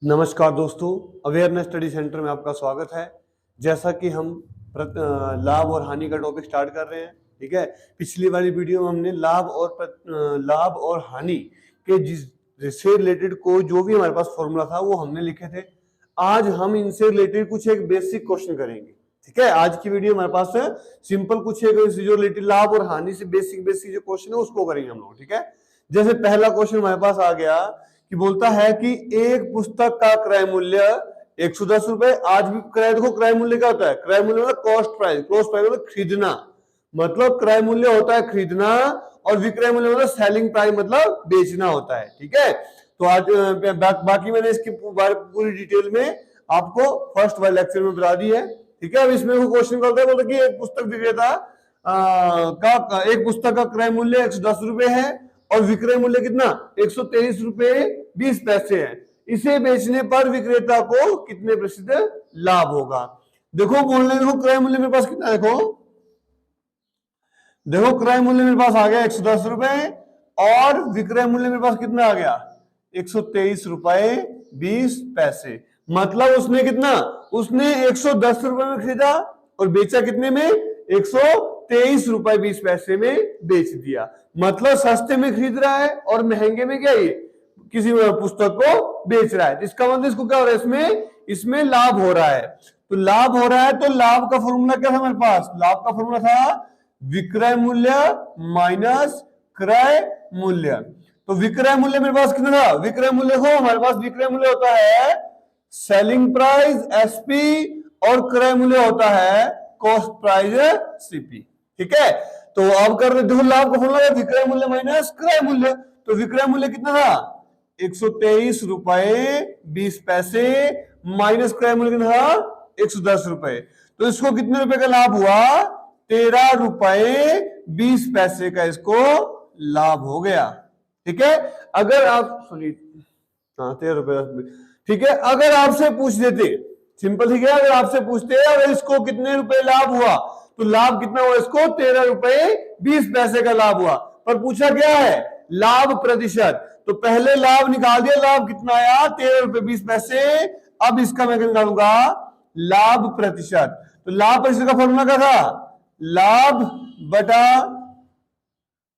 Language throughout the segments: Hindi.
नमस्कार दोस्तों, अवेयरनेस स्टडी सेंटर में आपका स्वागत है। जैसा कि हम लाभ और हानि का टॉपिक स्टार्ट कर रहे हैं, ठीक है। पिछली वाली वीडियो में हमने लाभ और हानि के जिससे रिलेटेड कोई जो भी हमारे पास फॉर्मूला था वो हमने लिखे थे। आज हम इनसे रिलेटेड कुछ एक बेसिक क्वेश्चन करेंगे, ठीक है। आज की वीडियो हमारे पास सिंपल कुछ एक जो रिलेटेड लाभ और हानि से बेसिक जो क्वेश्चन है उसको करेंगे हम लोग, ठीक है। जैसे पहला क्वेश्चन हमारे पास आ गया कि बोलता है कि एक पुस्तक का क्रय मूल्य 110 रुपए। आज भी क्रय, देखो क्रय मूल्य क्या होता है? क्रय मूल्य मतलब कॉस्ट प्राइस मतलब खरीदना, मतलब क्रय मूल्य होता है खरीदना, और विक्रय मूल्य मतलब सेलिंग प्राइस मतलब बेचना होता है, ठीक है। तो आज बाकी मैंने इसकी पूरी डिटेल में आपको फर्स्ट वाले लेक्चर में बता दी है, ठीक है। अब इसमें वो क्वेश्चन करता है, बोलते कि एक पुस्तक विक्रेता एक पुस्तक का क्रय मूल्य 110 रुपए है और विक्रय मूल्य कितना 123 रुपए 20 पैसे है। इसे बेचने पर विक्रेता को कितने प्रतिशत लाभ होगा? देखो बोलने, देखो क्रय मूल्य मेरे पास कितना, देखो क्रय मूल्य मेरे पास आ गया 110 रुपए और विक्रय मूल्य मेरे पास कितना आ गया 123 रुपए 20 पैसे। मतलब उसने कितना, उसने 110 रुपए में खरीदा और बेचा कितने में 123 रुपए 20 पैसे में बेच दिया। मतलब सस्ते में खरीद रहा है और महंगे में क्या, ये किसी पुस्तक को बेच रहा है। तो इसका मतलब इसको क्या हो रहा है, इसमें लाभ हो रहा है। तो लाभ हो रहा है, तो लाभ का फॉर्मूला क्या था हमारे पास? लाभ का फॉर्मूला था विक्रय मूल्य माइनस क्रय मूल्य। तो विक्रय मूल्य मेरे पास कितना था? विक्रय मूल्य हो हमारे पास विक्रय मूल्य होता है सेलिंग प्राइस एसपी और क्रय मूल्य होता है कॉस्ट प्राइस सीपी, ठीक है। तो अब कर रहे, देखो लाभ का फॉर्मूला विक्रय मूल्य माइनस क्रय मूल्य। तो विक्रय मूल्य कितना था 123 रुपए 20 पैसे माइनस क्रय मूल्य कितना था 110 रुपए। तो इसको कितने रुपए का लाभ हुआ? 13 रुपए 20 पैसे का इसको लाभ हो गया, ठीक है। अगर आप सुनिए, हाँ 13 रुपए, ठीक है। अगर आपसे पूछ देते, सिंपल, ठीक है, अगर आपसे पूछते अगर इसको कितने रुपए लाभ हुआ, तो लाभ कितना हुआ इसको 13 रुपए 20 पैसे का लाभ हुआ। पर पूछा क्या है? लाभ प्रतिशत। तो पहले लाभ निकाल दिया, लाभ कितना आया 13 रुपए 20 पैसे। अब इसका मैं निकालूंगा लाभ प्रतिशत। तो लाभ प्रतिशत का फॉर्मूला क्या था? लाभ बटा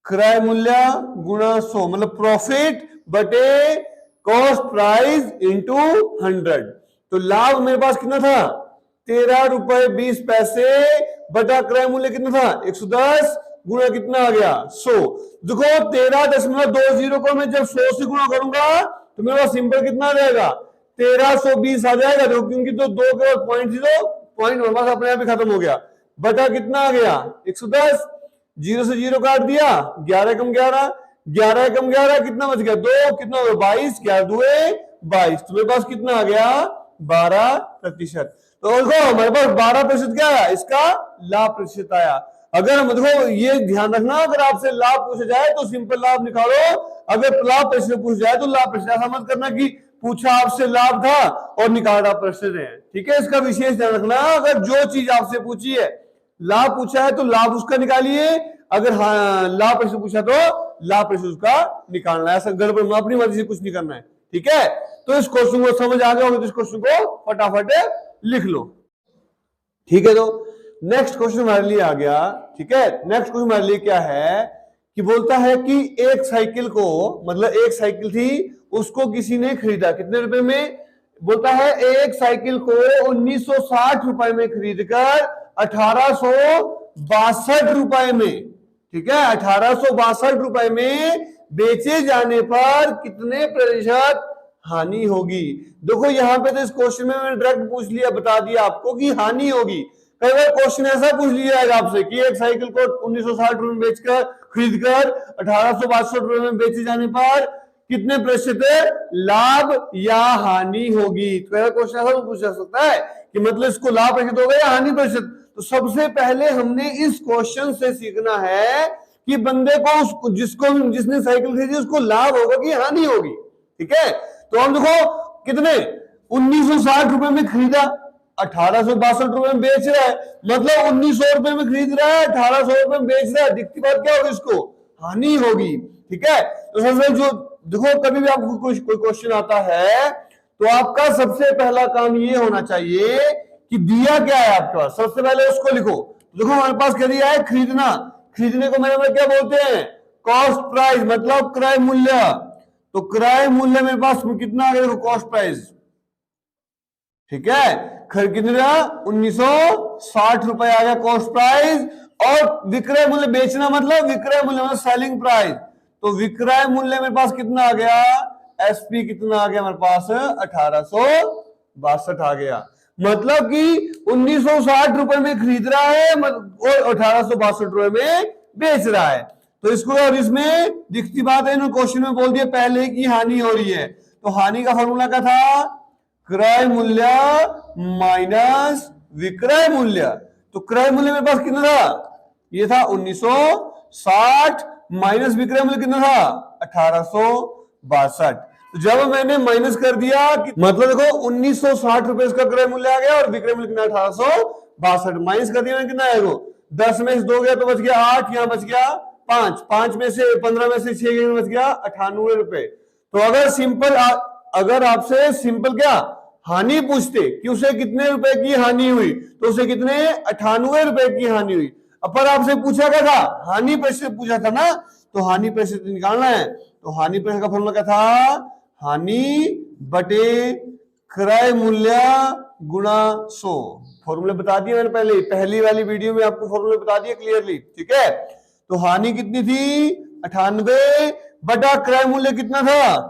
क्रय मूल्य गुणा 100, मतलब प्रॉफिट बटे कॉस्ट प्राइस इंटू 100। तो लाभ मेरे पास कितना था 13 रुपए 20 पैसे बटा क्रय मूल्य कितना था 110 गुणा कितना आ गया 100। देखो 13.20 को मैं जब 100 से गुणा करूंगा तो मेरे पास सिंपल कितना आ जाएगा 1320 आ जाएगा। देखो क्योंकि तो दो के बाद पॉइंट मेरे पास अपने आप ही खत्म हो गया। बटा कितना आ गया 110, 0 से 0 काट दिया, 11 कम 11, 11 कम 11 कितना बच गया 2, कितना हो गया 22, 11 2 22। तो मेरे पास कितना आ गया 12%। तो देखो हमारे पास 12% क्या आया, इसका लाभ प्रतिशत आया। अगर हम देखो ये ध्यान रखना, अगर आपसे लाभ पूछा जाए तो सिंपल लाभ निकालो, अगर लाभ प्रतिशत पूछा जाए तो लाभ प्रतिशत। ऐसा मत करना कि पूछा आपसे लाभ था और निकाला प्रतिशत है, ठीक है। इसका विशेष ध्यान रखना, अगर जो चीज आपसे पूछी है, लाभ पूछा है तो लाभ उसका निकालिए, अगर हाँ लाभ प्रतिशत पूछा तो लाभ प्रतिशत उसका निकालना है। ऐसा गड़बड़ अपनी मर्जी से कुछ नहीं करना है, ठीक है। तो इस क्वेश्चन को समझ आ गया होगा तो इस क्वेश्चन को फटाफट लिख लो, ठीक है। तो नेक्स्ट क्वेश्चन हमारे लिए आ गया, ठीक है। नेक्स्ट क्वेश्चन हमारे लिए क्या है कि बोलता है कि एक साइकिल को, मतलब एक साइकिल थी उसको किसी ने खरीदा कितने रुपए में? बोलता है एक साइकिल को 1960 रुपए में खरीदकर 1862 रुपए में, ठीक है, 1862 रुपए में बेचे जाने पर कितने प्रतिशत हानि होगी? देखो यहां पे तो इस क्वेश्चन में मैंने डायरेक्ट पूछ लिया, बता दिया आपको कि हानि होगी। कई बार क्वेश्चन ऐसा पूछ लिया जाएगा आपसे कि एक साइकिल को 1960 रुपए में बेचकर खरीदकर 1862 रुपए में बेचे जाने पर कितने प्रतिशत लाभ या हानि होगी। तो क्वेश्चन ऐसा पूछा जा सकता है कि मतलब इसको लाभ प्रतिशत होगा या हानि प्रतिशत। तो सबसे पहले हमने इस क्वेश्चन से सीखना है कि बंदे को जिसने साइकिल खरीदी उसको लाभ होगा कि हानि होगी, ठीक है। तो हम देखो कितने 1960 रुपए में खरीदा, 1862 रुपए में बेच रहा है, मतलब 1900 रुपए में खरीद रहा है, 1800 रुपए में बेच रहा है। दिखती बात क्या होगी, इसको हानि होगी, ठीक है। तो सबसे जो देखो कभी भी आपको कोई क्वेश्चन आता है तो आपका सबसे पहला काम ये होना चाहिए कि दिया क्या है आपके पास, सबसे पहले उसको लिखो। तो देखो हमारे पास क्या दिया है, खरीदना। खरीदने को मेरे में क्या बोलते हैं, कॉस्ट प्राइस, मतलब क्रय मूल्य। तो क्रय मूल्य मेरे पास कितना आ गया, देखो कॉस्ट प्राइस, ठीक है, कितना 1960 रुपए आ गया कॉस्ट प्राइस। और विक्रय मूल्य, बेचना मतलब विक्रय मूल्य मतलब सेलिंग प्राइस। तो विक्रय मूल्य मेरे पास कितना आ गया, एसपी कितना आ गया मेरे पास, 1862 आ गया। मतलब कि 1960 रुपए में खरीद रहा है और 1862 रुपए में बेच रहा है। तो इसको, और इसमें दिखती बात है, इन्होंने क्वेश्चन में बोल दिया पहले की हानि हो रही है। तो हानि का फॉर्मूला क्या था, क्रय मूल्य माइनस विक्रय मूल्य। तो क्रय मूल्य मेरे पास कितना था, ये था 1960 माइनस विक्रय मूल्य कितना था, 1862। तो जब मैंने माइनस कर दिया कि मतलब देखो 1960 रुपए का क्रय मूल्य आ गया और विक्रय मूल्य कितना 1862, माइनस कर दिया मैंने, कितना आएगा 10 में से 2 गया तो बच गया 8, यहां बच गया 5, 5 में से 15 में से 6 बच गया 98 रुपए। तो अगर सिंपल, अगर आपसे सिंपल क्या हानि पूछते कि उसे कितने रुपए की हानि हुई, तो उसे कितने 98 रुपए की हानि हुई। पर आपसे पूछा क्या था, हानि प्रतिशत पूछा था ना, तो हानि प्रतिशत निकालना है। तो हानि प्रतिशत का फॉर्मूला क्या था, हानि बटे क्रय मूल्य गुणा 100। फॉर्मूले बता दिए मैंने पहली वाली वीडियो में आपको फॉर्मूले बता दिए क्लियरली, ठीक है। तो हानि कितनी थी 98 बटा क्रय मूल्य कितना था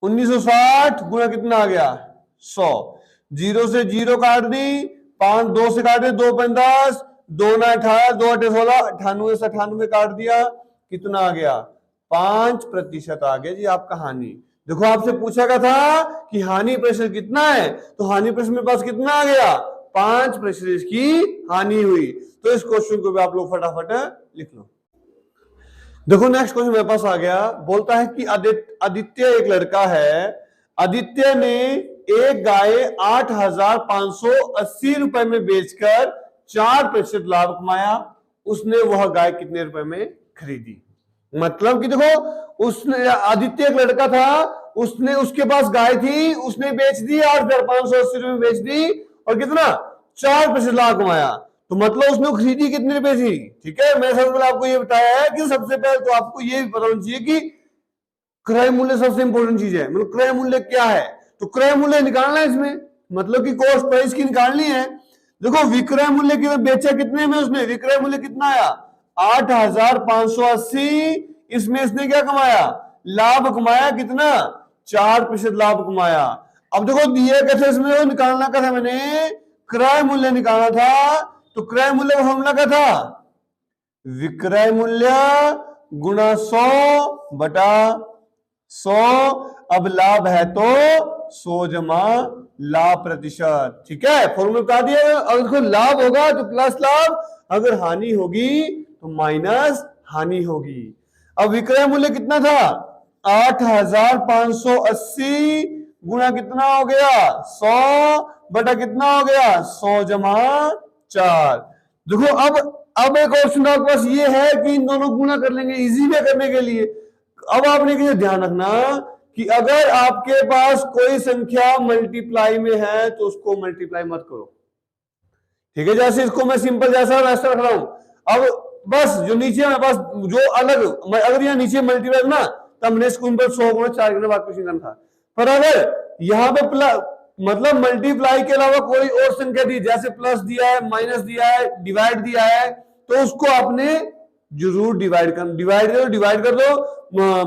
1960 गुणा कितना आ गया 100। 0 से 0 काट दी, 5 2 से काटे 2 5 10, 2 9 18, 2 8 16, 98 से 98 काट दिया, कितना आ गया 5% आ गया जी आपका हानि। देखो आपसे पूछा गया था कि हानि प्रतिशत कितना है, तो हानि प्रतिशत मेरे पास कितना आ गया 5% की हानि हुई। तो इस क्वेश्चन को भी आप लोग फटाफट लिख लो। देखो नेक्स्ट क्वेश्चन मेरे पास आ गया, बोलता है कि आदित्य एक लड़का है, आदित्य ने एक गाय 8,580 रुपए में बेचकर 4% लाभ कमाया। उसने वह गाय कितने रुपए में खरीदी। मतलब कि देखो उसने, आदित्य एक लड़का था, उसने, उसके पास गाय थी, उसने बेच दी 8,580 रुपए में बेच दी और कितना 4% लाभ कमाया। तो मतलब उसने खरीदी कितने रुपए थी, ठीक है। मैंने सबसे पहले आपको ये बताया है कि सबसे पहले तो आपको ये भी पता होना चाहिए कि क्रय मूल्य सबसे इंपॉर्टेंट चीज है, मतलब क्रय मूल्य क्या है। तो क्रय मूल्य निकालना है इसमें, मतलब कि कॉस्ट प्राइस की निकालनी है। देखो विक्रय मूल्य की बेचा कितने में उसने, विक्रय मूल्य कितना आया 8,580, इसमें इसने क्या कमाया लाभ कमाया, कितना 4% लाभ कमाया। अब देखो दिए कैसे, इसमें निकालना क्या था, मैंने क्रय मूल्य निकालना था। तो क्रय मूल्य का फॉर्मूला क्या था, विक्रय मूल्य गुणा 100 बटा 100। अब लाभ है तो 100 जमा लाभ प्रतिशत, ठीक है, फॉर्मूला बता दिया। अगर देखो लाभ होगा तो प्लस लाभ, अगर हानि होगी तो माइनस हानि होगी। अब विक्रय मूल्य कितना था 8,580 गुणा कितना हो गया 100 बटा कितना हो गया 100 जमा 4। देखो अब एक ऑप्शन आपके पास ये है कि इन दोनों गुणा कर लेंगे इजी में करने के लिए। अब आपने ये ध्यान रखना कि अगर आपके पास कोई संख्या मल्टीप्लाई में है तो उसको मल्टीप्लाई मत करो, ठीक है। जैसे इसको मैं सिंपल जैसा वैसा रख रहा हूं, अब बस जो नीचे मेरे पास जो अलग, अगर यहाँ नीचे मल्टीप्लाई ना तब मैंने इसको 100 गुना 4 करने बाद कुछ नहीं करना था। पर अगर यहाँ पे मतलब मल्टीप्लाई के अलावा कोई और संख्या दी, जैसे प्लस दिया है, माइनस दिया है, डिवाइड दिया है, तो उसको आपने जरूर डिवाइड कर दो,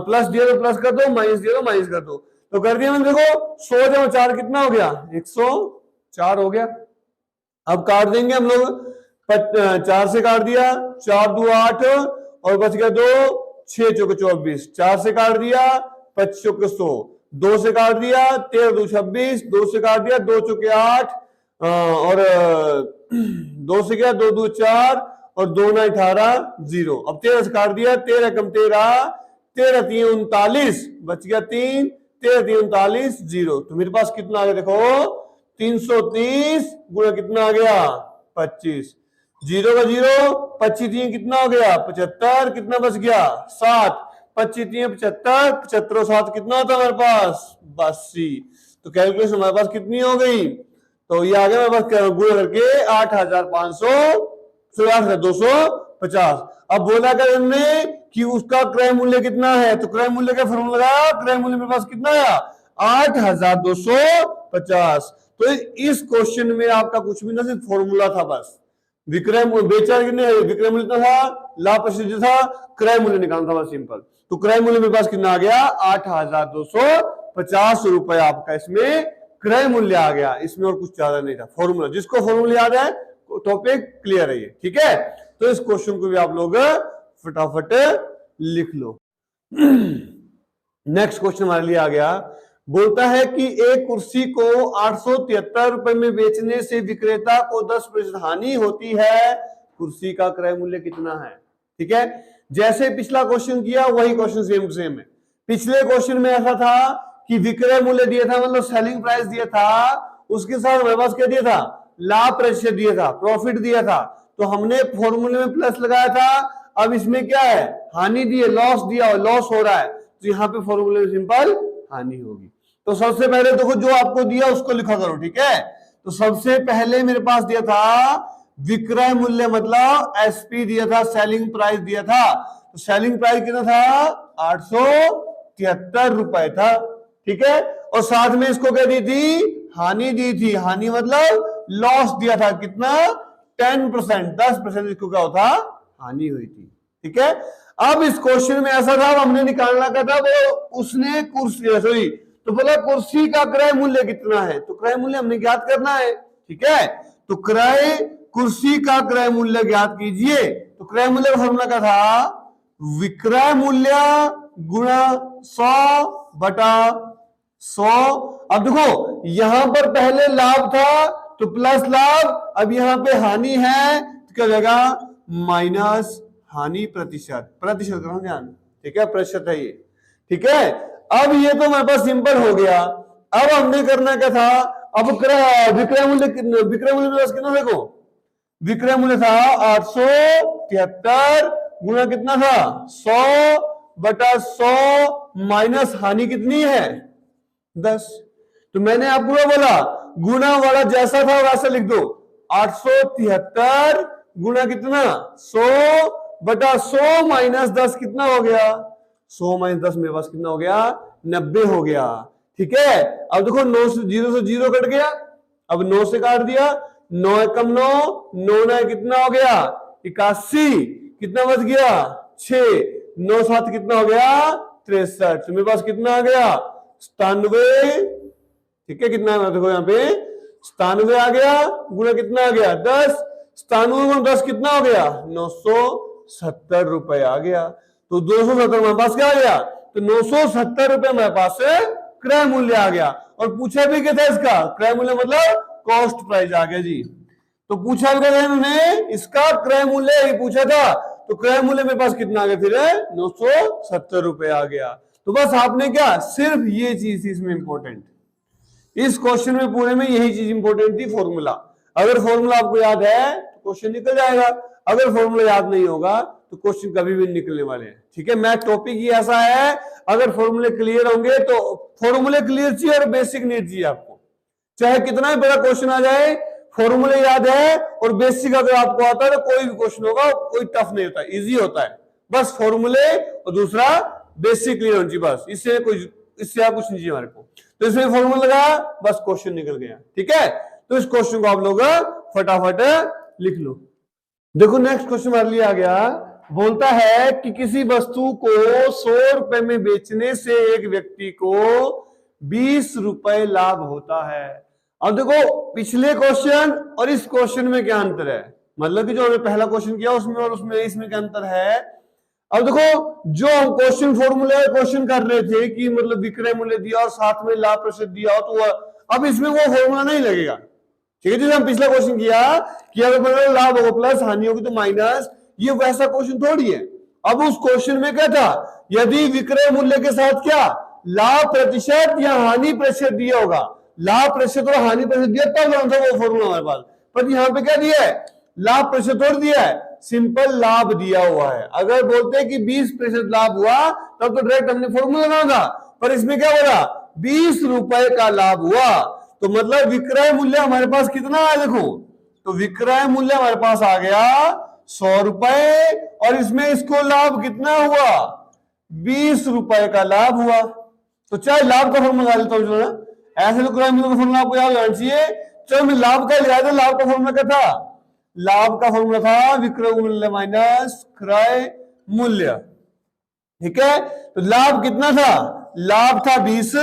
प्लस दिया तो प्लस कर दो, माइनस दिया तो माइनस कर दो। तो कर दिया मैंने, देखो 100 जमा 4 कितना हो गया 104 हो गया। अब काट देंगे हम लोग, 4 से काट दिया, 4 2 8 और बच गया 2, 6 चौके 24, 4 से काट दिया 25 चौके 100, 2 से काट दिया 13 2 26, 2 से काट दिया 2 चौके 8 और 2 से गया 2 2 4 और 2 9 18 0। अब 13 से काट दिया, 13 कम 13, 13 3 39, बच गया 3, 13 3 39 0। तो मेरे पास कितना आ गया देखो 330 गुणा कितना आ गया 25, 0 का 0, 25 3 कितना हो गया 75, कितना बच गया 7, 25 3 75, 75 और 7 कितना होता है हमारे पास 82। तो कैलकुलेशन हमारे पास कितनी हो गई, तो ये आ गया हमारे पास गुणा करके 8,250। अब बोला क्या हमने कि उसका क्रय मूल्य कितना है, तो क्रय मूल्य का फॉर्मूला लगाया, क्रय मूल्य मेरे पास कितना आया 8,250। तो इस क्वेश्चन में आपका कुछ भी ना, सिर्फ फॉर्मूला था बस। विक्रय बेचा कितने, विक्रय मूल्य कितना था, लाभ प्रतिशत था, क्रय मूल्य निकालना था बस सिंपल। तो क्रय मूल्य मेरे पास कितना आ गया 8,250 रुपए आपका इसमें क्रय मूल्य आ गया। इसमें और कुछ ज्यादा नहीं था, फॉर्मूला। जिसको फॉर्मूला याद है टॉपिक क्लियर है ये, ठीक है। तो इस क्वेश्चन को भी आप लोग फटाफट लिख लो। नेक्स्ट क्वेश्चन हमारे लिए आ गया, बोलता है कि एक कुर्सी को 873 रुपए में बेचने से विक्रेता को 10% हानि होती है, कुर्सी का क्रय मूल्य कितना है। ठीक है, जैसे पिछला क्वेश्चन किया वही क्वेश्चन सेम टू सेम है। पिछले क्वेश्चन में ऐसा था कि विक्रय मूल्य दिया था, मतलब सेलिंग प्राइस दिया था, उसके साथ हमारे पास क्या दिया था, लाभ प्रतिशत दिया था, प्रॉफिट दिया था। तो हमने फॉर्मूले में प्लस लगाया था। अब इसमें क्या है, हानि दी है, लॉस दिया, लॉस हो रहा है, तो यहाँ पे फॉर्मूले में सिंपल हानि होगी। तो सबसे पहले देखो जो आपको दिया उसको लिखा करो, ठीक है। तो सबसे पहले मेरे पास दिया था विक्रय मूल्य, मतलब एसपी दिया था, सेलिंग प्राइस दिया था। तो सेलिंग प्राइस कितना था 873 रुपए था, ठीक है। और साथ में इसको क्या दी थी, हानि दी थी। हानि मतलब लॉस दिया था, कितना 10%, 10% इसको क्या होता, हानि हुई थी, ठीक है। अब इस क्वेश्चन में ऐसा था, हमने निकालना का था, वो उसने कुर्सी, सॉरी, तो बोला कुर्सी का क्रय मूल्य कितना है, तो क्रय मूल्य हमने ज्ञात करना है, ठीक है। तो क्रय, कुर्सी का क्रय मूल्य ज्ञात कीजिए। तो क्रय मूल्य का फॉर्मूला क्या था, विक्रय मूल्य गुणा 100 बटा 100। अब देखो यहां पर पहले लाभ था तो प्लस लाभ, अब यहां पे हानि है तो क्या जाएगा माइनस हानि प्रतिशत, प्रतिशत करो ध्यान, ठीक है, प्रतिशत है ये, ठीक है। अब ये तो मेरे पास सिंपल हो गया। अब हमने करना क्या था, अब विक्रय मूल्य कितना देखो, विक्रय मूल्य था 873 गुणा कितना था 100 बटा 100 माइनस हानि कितनी है 10। तो मैंने आपको बोला गुणा वाला जैसा था वैसा लिख दो, 873 गुणा कितना 100 बटा 100 माइनस 10 कितना हो गया, 100 माइनस 10 मेरे पास कितना हो गया 90 हो गया, ठीक है। अब देखो 9 से 0 कट गया, अब 9 से काट दिया, 9 एकम 9, 9 ना कितना हो गया 81, कितना बच गया 6, 9 7 कितना हो गया 63। तो मेरे पास कितना आ गया 97, ठीक है। कितना है देखो यहाँ पे 97 आ गया, गुणा कितना आ गया 10, 97 गुणा 10 कितना हो गया 970 रुपए आ गया। तो 270 मेरे पास क्या आ गया, तो 970 रुपए मेरे पास क्रय मूल्य आ गया। और पूछा भी क्या था इसका क्रय मूल्य, मतलब कॉस्ट प्राइस आ गया जी। तो पूछा भी क्या इन्होंने, इसका क्रय मूल्य ही पूछा था, तो क्रय मूल्य मेरे पास कितना आ गया फिर 970 रुपए आ गया। तो बस आपने क्या, सिर्फ ये चीज थी इसमें इंपॉर्टेंट, इस क्वेश्चन में पूरे में यही चीज इंपॉर्टेंट थी, फॉर्मूला। अगर फॉर्मूला आपको याद है तो क्वेश्चन निकल जाएगा, अगर फॉर्मूला याद नहीं होगा तो क्वेश्चन कभी भी निकलने वाले हैं, ठीक है। मैथ टॉपिक ही ऐसा है, अगर फॉर्मूले क्लियर होंगे तो, फॉर्मूले क्लियर चाहिए और बेसिक नहीं चाहिए आपको, चाहे कितना भी बड़ा क्वेश्चन आ जाए, फॉर्मूले याद है और बेसिक अगर आपको आता है तो कोई भी क्वेश्चन होगा कोई टफ नहीं होता, इजी होता है। बस फॉर्मूले और दूसरा बेसिक क्लियर होनी चाहिए, बस इससे कोई, इससे आप कुछ नहीं चाहिए हमारे को। तो इसमें फॉर्मूला लगाया, बस क्वेश्चन निकल गया, ठीक है। तो इस क्वेश्चन को आप लोग फटाफट लिख लो। देखो नेक्स्ट क्वेश्चन हमारे लिए आ गया, बोलता है कि किसी वस्तु को 100 रुपए में बेचने से एक व्यक्ति को 20 रुपए लाभ होता है। अब देखो पिछले क्वेश्चन और इस क्वेश्चन में क्या अंतर है, मतलब कि जो हमने पहला क्वेश्चन किया उसमें और उसमें इसमें क्या अंतर है। अब देखो जो हम क्वेश्चन फॉर्मूले क्वेश्चन कर रहे थे कि मतलब विक्रय मूल्य दिया और साथ में लाभ प्रतिशत दिया हो, तो अब इसमें वो फॉर्मूला नहीं लगेगा, ठीक है। जैसे हम पिछला क्वेश्चन किया कि अगर लाभ होगा प्लस हानि होगी तो माइनस, ये वैसा क्वेश्चन थोड़ी है। अब उस क्वेश्चन में क्या था, यदि विक्रय मूल्य के साथ क्या लाभ प्रतिशत या हानि प्रतिशत दिया होगा, लाभ प्रतिशत और हानि प्रतिशत दिया तब था वो फॉर्मूला हमारे पास, पर यहाँ पे क्या दिया है लाभ प्रतिशत और दिया है, सिंपल लाभ दिया हुआ है। अगर बोलते हैं कि 20% लाभ हुआ तब तो डायरेक्ट हमने फॉर्मूला लगाना था, पर इसमें क्या बोला 20 रुपए का लाभ हुआ। तो मतलब विक्रय मूल्य हमारे पास कितना है देखो, तो विक्रय मूल्य हमारे पास आ गया 100 रुपए, और इसमें इसको लाभ कितना हुआ, 20 रुपए का लाभ हुआ। तो चाहे लाभ का फॉर्मूला लेता हूं, जो ना ऐसे तो क्रय मूल्य का फॉर्मूला आपको याद होना चाहिए। चलो मैं लाभ का लिया था, लाभ का फॉर्मूला क्या था, लाभ का फॉर्मूला था विक्रय मूल्य माइनस क्रय मूल्य। ठीक है, तो लाभ कितना था, लाभ था 20,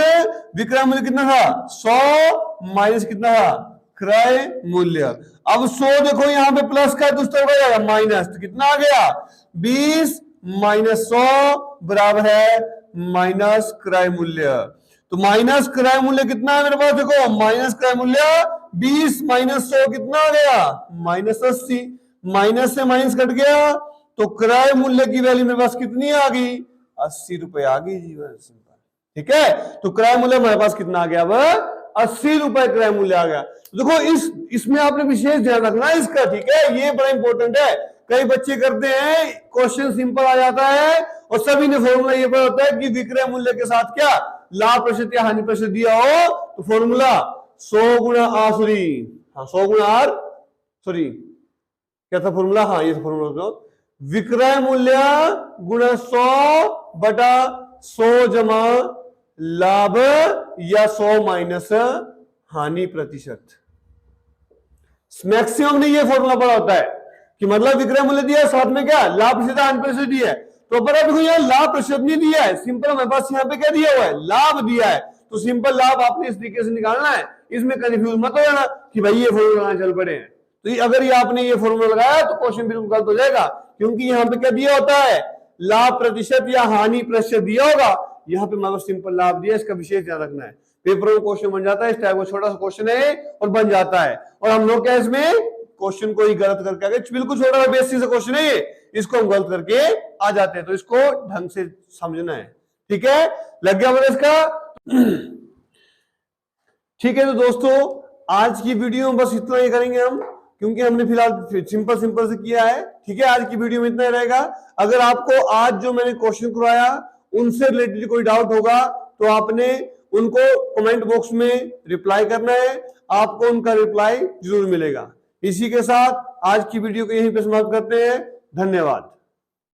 विक्रय मूल्य कितना था 100 माइनस कितना था क्रय मूल्य। अब 100 देखो यहां पे प्लस का है तो उस तरफ जाएगा माइनस, तो कितना आ गया 20 माइनस 100 बराबर है माइनस क्रय मूल्य। तो माइनस क्रय मूल्य कितना है मेरे पास, देखो माइनस क्रय मूल्य 20 माइनस 100 कितना आ गया माइनस 80, माइनस से माइनस कट गया तो क्रय मूल्य की वैल्यू मेरे पास कितनी आ गई 80 रुपए आ गई जी, सिंपल। ठीक है, तो क्रय मूल्य हमारे पास कितना आ गया, वह 80 रुपए क्रय मूल्य आ गया। देखो इसमें आपने विशेष ध्यान रखना है इसका, ठीक है, ये बड़ा इंपॉर्टेंट है। कई बच्चे करते हैं, क्वेश्चन सिंपल आ जाता है और सभी ने फॉर्मूला ये पता होता है कि विक्रय मूल्य के साथ क्या लाभ प्रतिशत या हानि प्रतिशत दिया हो तो फॉर्मूला 100 गुणा आर, सॉरी क्या था फॉर्मूला, हाँ ये फॉर्मूला, विक्रय मूल्य गुणा 100 बटा 100 जमा लाभ या 100 माइनस हानि प्रतिशत। मैक्सिमम ने ये फॉर्मूला पड़ा होता है कि मतलब विक्रय मूल्य दिया साथ में क्या लाभ प्रतिशत हानि प्रतिशत दिया है, तो पर देखो यहाँ लाभ प्रतिशत नहीं दिया है, सिंपल हमारे पास यहाँ पे क्या दिया हुआ है लाभ दिया है, तो सिंपल लाभ आपने इस तरीके से निकालना है। इसमें कंफ्यूज मत हो जाना कि भाई ये फॉर्मूला लगाने चल पड़े हैं, तो अगर ये आपने ये फॉर्मूला लगाया तो क्वेश्चन बिल्कुल गलत हो जाएगा, क्योंकि यहाँ पे क्या दिया होता है लाभ प्रतिशत या हानि प्रतिशत दिया होगा, यहाँ पे मतलब सिंपल लाभ दिया, इसका विशेष ध्यान रखना है। पेपर में क्वेश्चन बन जाता है इस टाइप का, छोटा सा क्वेश्चन है और बन जाता है, और हम लोग क्या इसमें क्वेश्चन को ही गलत करके आगे, बिल्कुल छोटा सा बेसिक से क्वेश्चन है ये, इसको हम गलत करके आ जाते हैं, तो इसको ढंग से समझना है। ठीक है, लग गया मतलब इसका। ठीक है, तो दोस्तों आज की वीडियो में बस इतना ही करेंगे हम, क्योंकि हमने फिलहाल सिंपल से किया है। ठीक है, आज की वीडियो में इतना ही रहेगा। अगर आपको आज जो मैंने क्वेश्चन करवाया उनसे रिलेटेड कोई डाउट होगा तो आपने उनको कमेंट बॉक्स में रिप्लाई करना है, आपको उनका रिप्लाई जरूर मिलेगा। इसी के साथ आज की वीडियो को यहीं पे समाप्त करते हैं। धन्यवाद।